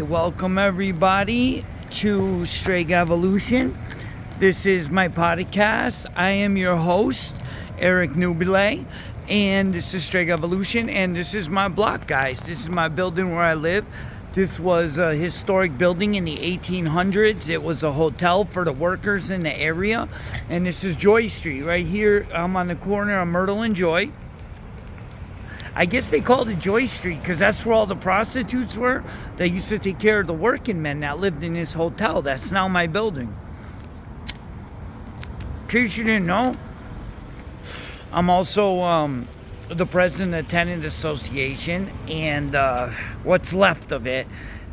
Welcome everybody to Straight Evolution. This is my podcast. I am your host, Eric Nubile, and this is Straight Evolution, and this is my block, guys. This is my building where I live. This was a historic building in the 1800s. It was a hotel for the workers in the area, and this is Joy Street. Right here, I'm on the corner of Myrtle and Joy. I guess they called it Joy Street because that's where all the prostitutes were. They used to take care of the working men that lived in this hotel. That's now my building. In case you didn't know, I'm also the president of the Tenant Association and what's left of it,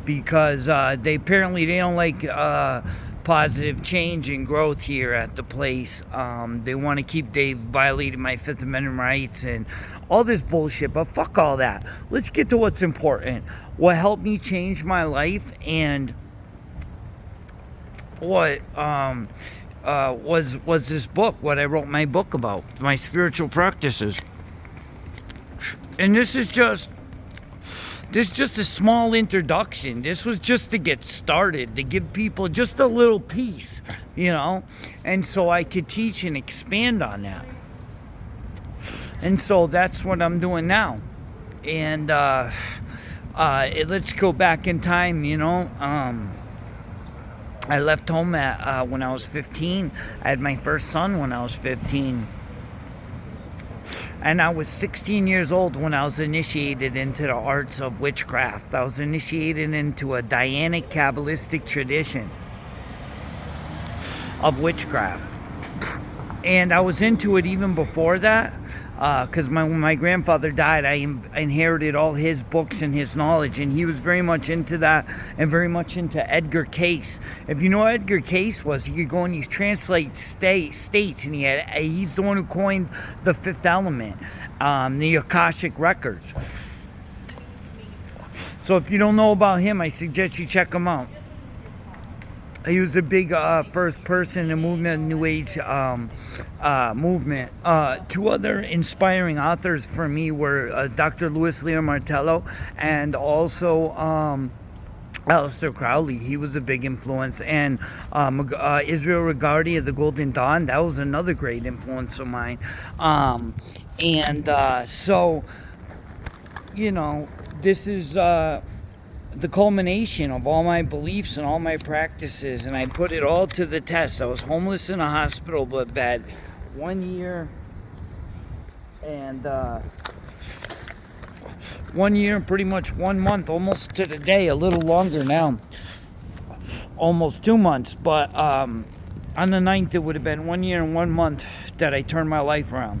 because they don't like positive change and growth here at the place. They want to keep Dave violating my Fifth Amendment rights and all this bullshit, but fuck all that. Let's get to what's important. What helped me change my life and what was this book, what I wrote my book about, my spiritual practices. And this is just a small introduction. This was just to get started, to give people just a little piece, and so I could teach and expand on that. And so that's what I'm doing now. And let's go back in time, I left home when I was 15. I had my first son when I was 15. And I was 16 years old when I was initiated into the arts of witchcraft. I was initiated into a Dianic Kabbalistic tradition of witchcraft. And I was into it even before that, because when my grandfather died, I inherited all his books and his knowledge, and he was very much into that and very much into Edgar Cayce. If you know what Edgar Cayce was, he could go and translate states, and he's the one who coined the fifth element, the Akashic records. So if you don't know about him, I suggest you check him out. He was a big first person in movement, New Age movement. Two other inspiring authors for me were Dr. Louis Lear Martello and also Aleister Crowley. He was a big influence. And Israel Regardie of the Golden Dawn, that was another great influence of mine. So, this is the culmination of all my beliefs and all my practices, and I put it all to the test. I was homeless in a hospital bed 1 year and 1 year and pretty much 1 month, almost to the day, a little longer now, almost 2 months, but on the 9th it would have been 1 year and 1 month that I turned my life around.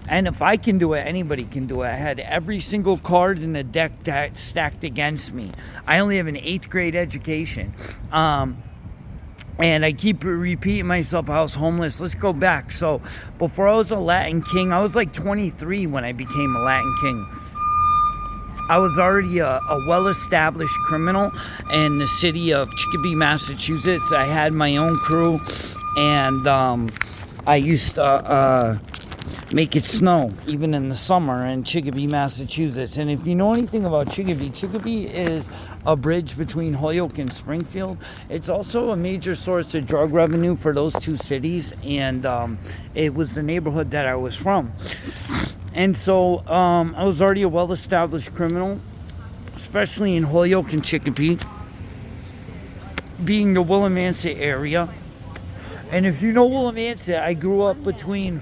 And if I can do it, anybody can do it. I had every single card in the deck stacked against me. I only have an 8th grade education. And I keep repeating myself, I was homeless. Let's go back. So before I was a Latin king, I was like 23 when I became a Latin king. I was already a well-established criminal in the city of Chicopee, Massachusetts. I had my own crew, and I used to make it snow, even in the summer, in Chicopee, Massachusetts. And if you know anything about Chicopee, Chicopee is a bridge between Holyoke and Springfield. It's also a major source of drug revenue for those two cities, and it was the neighborhood that I was from. And so I was already a well-established criminal, especially in Holyoke and Chicopee, being the Willimantic area. And if you know Willimantic, I grew up between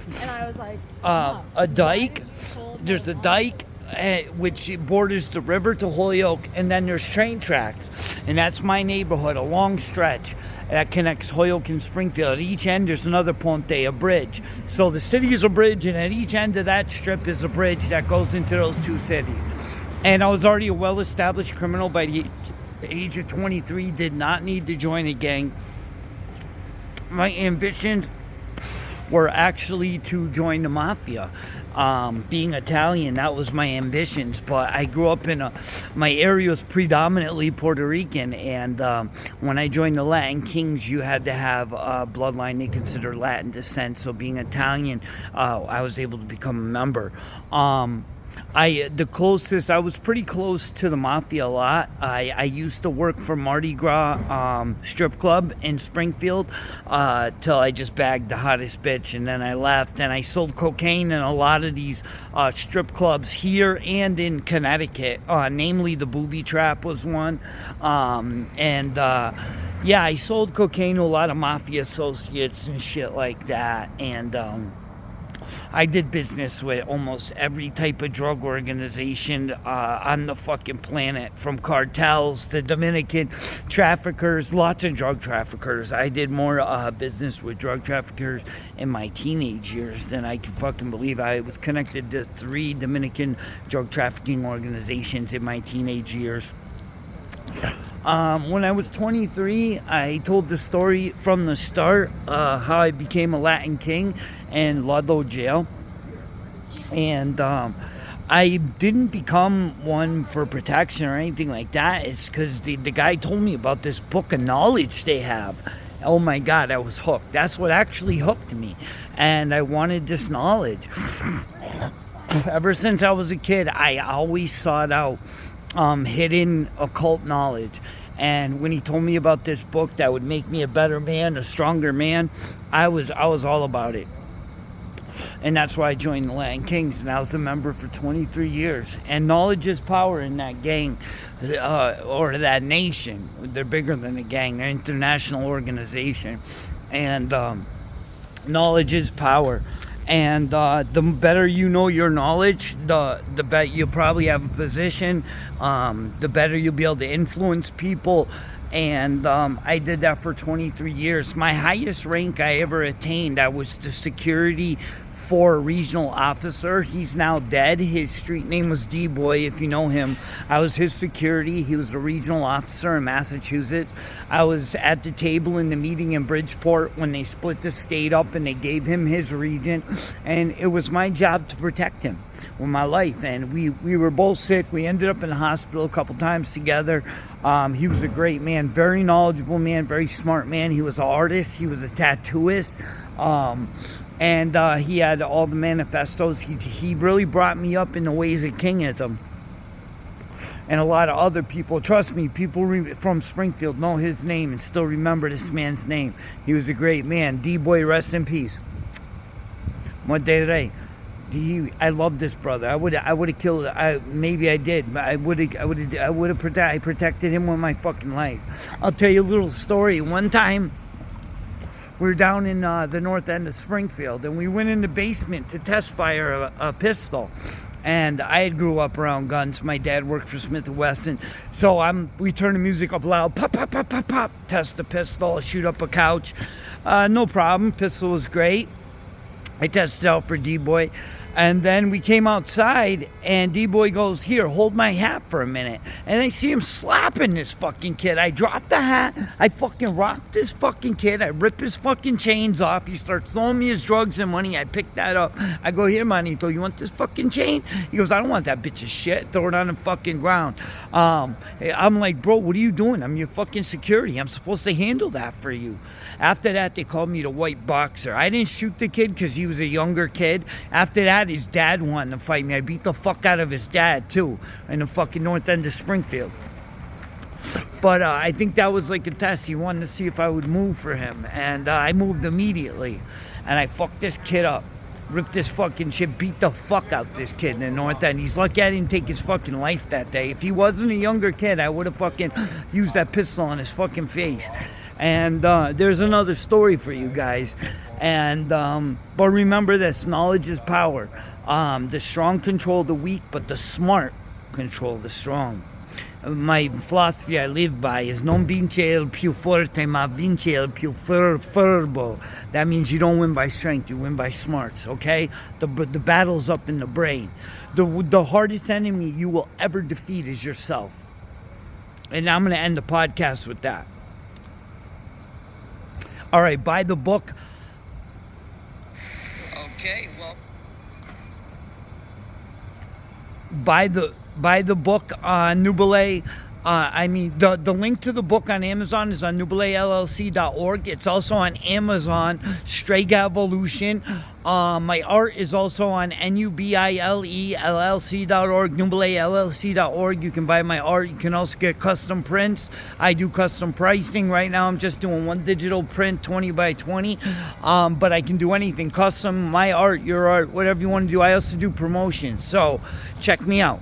a dike. There's a dike which borders the river to Holyoke, and then there's train tracks. And that's my neighborhood, a long stretch that connects Holyoke and Springfield. At each end, there's another ponte, a bridge. So the city is a bridge, and at each end of that strip is a bridge that goes into those two cities. And I was already a well-established criminal by the age of 23, did not need to join a gang. My ambitions were actually to join the mafia. Being Italian, that was my ambitions, but I grew up my area was predominantly Puerto Rican, and when I joined the Latin Kings, you had to have a bloodline they consider Latin descent, so being Italian, I was able to become a member. The closest, I was pretty close to the mafia a lot. I used to work for Mardi Gras strip club in Springfield till I just bagged the hottest bitch, and then I left, and I sold cocaine in a lot of these strip clubs here and in Connecticut, namely the Booby Trap was one. Yeah, I sold cocaine to a lot of mafia associates and shit like that, and I did business with almost every type of drug organization on the fucking planet, from cartels to Dominican traffickers, lots of drug traffickers. I did more business with drug traffickers in my teenage years than I can fucking believe. I was connected to 3 Dominican drug trafficking organizations in my teenage years. When I was 23, I told the story from the start, how I became a Latin King in Ludlow jail. And I didn't become one for protection or anything like that. It's because the guy told me about this book of knowledge they have. Oh my God, I was hooked. That's what actually hooked me. And I wanted this knowledge. Ever since I was a kid, I always sought out hidden occult knowledge. And when he told me about this book that would make me a better man, a stronger man, I was all about it. And that's why I joined the Latin Kings, and I was a member for 23 years. And knowledge is power in that gang, or that nation. They're bigger than a gang. They're an international organization. And knowledge is power. And the better you know your knowledge, the better you'll probably have a position, the better you'll be able to influence people. And I did that for 23 years. My highest rank I ever attained, I was the security for a regional officer. He's now dead. His street name was D-Boy, if you know him. I was his security. He was a regional officer in Massachusetts. I was at the table in the meeting in Bridgeport when they split the state up and they gave him his region. And it was my job to protect him with my life. And we were both sick. We ended up in the hospital a couple times together. He was a great man, very knowledgeable man, very smart man. He was an artist. He was a tattooist. And he had all the manifestos. He really brought me up in the ways of kingism. And a lot of other people, trust me, people from Springfield know his name and still remember this man's name. He was a great man. D-Boy, rest in peace. What day today? I love this brother. I would have killed. Maybe I did. But I protected him with my fucking life. I'll tell you a little story. One time, we were down in the north end of Springfield, and we went in the basement to test fire a pistol. And I had grew up around guns. My dad worked for Smith & Wesson. So we turned the music up loud. Pop, pop, pop, pop, pop. Test the pistol. Shoot up a couch. No problem. Pistol was great. I tested out for D-Boy. And then we came outside, and D-Boy goes, "Here, hold my hat for a minute." And I see him slapping this fucking kid. I drop the hat. I fucking rock this fucking kid. I rip his fucking chains off. He starts throwing me his drugs and money. I pick that up. I go, "Here, Manito, you want this fucking chain?" He goes, "I don't want that bitch's shit." Throw it on the fucking ground. I'm like, "Bro, what are you doing? I'm your fucking security. I'm supposed to handle that for you." After that, they called me the White Boxer. I didn't shoot the kid because he was a younger kid. After that, his dad wanted to fight me. I beat the fuck out of his dad, too, in the fucking north end of Springfield. But I think that was like a test. He wanted to see if I would move for him. And I moved immediately. And I fucked this kid up. Ripped this fucking shit, beat the fuck out this kid in the north end. He's lucky I didn't take his fucking life that day. If he wasn't a younger kid, I would have fucking used that pistol on his fucking face. And there's another story for you guys. And but remember this: knowledge is power. The strong control the weak, but the smart control the strong. My philosophy I live by is non vince il più forte, ma vince il più furbo. That means you don't win by strength, you win by smarts, okay? The battle's up in the brain. The hardest enemy you will ever defeat is yourself. And I'm going to end the podcast with that. All right, buy the book. Okay, well, buy the book on Nubile. I mean, the link to the book on Amazon is on nubilellc.org. It's also on Amazon, Strega Evolution. My art is also on nubilellc.org, nubilellc.org. You can buy my art. You can also get custom prints. I do custom pricing. Right now, I'm just doing one digital print, 20 by 20. But I can do anything, custom, my art, your art, whatever you want to do. I also do promotions. So check me out.